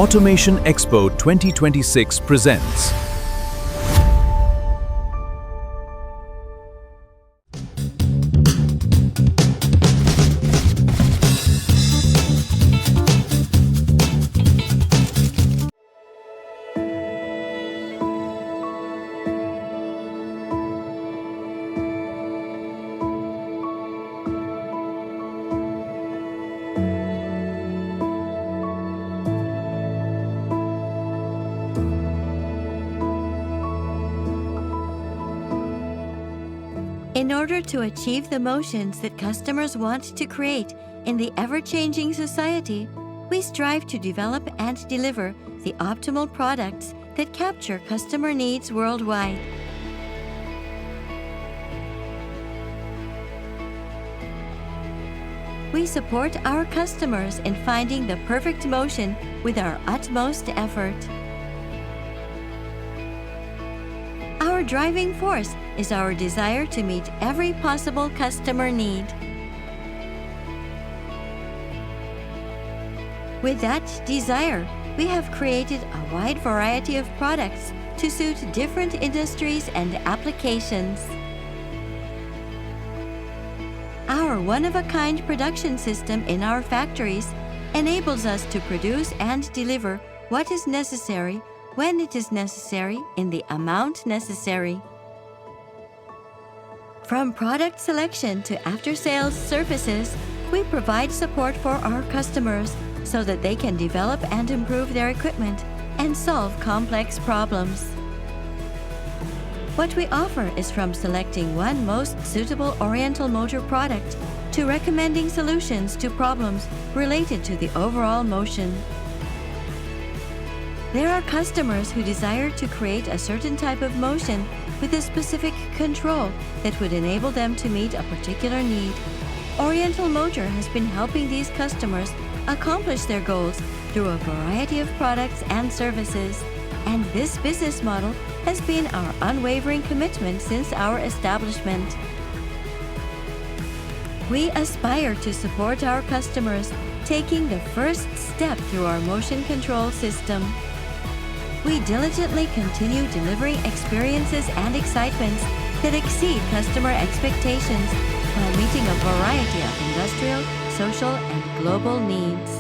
Automation Expo 2026 presents In order to achieve the motions that customers want to create in the ever-changing society, we strive to develop and deliver the optimal products that capture customer needs worldwide. We support our customers in finding the perfect motion with our utmost effort. Our driving force is our desire to meet every possible customer need. With that desire, we have created a wide variety of products to suit different industries and applications. Our one-of-a-kind production system in our factories enables us to produce and deliver what is necessary when it is necessary in the amount necessary. From product selection to after-sales services, we provide support for our customers so that they can develop and improve their equipment and solve complex problems. What we offer is from selecting one most suitable Oriental Motor product to recommending solutions to problems related to the overall motion. There are customers who desire to create a certain type of motion with a specific control that would enable them to meet a particular need. Oriental Motor has been helping these customers accomplish their goals through a variety of products and services, and this business model has been our unwavering commitment since our establishment. We aspire to support our customers taking the first step through our motion control system. We diligently continue delivering experiences and excitements that exceed customer expectations while meeting a variety of industrial, social, and global needs.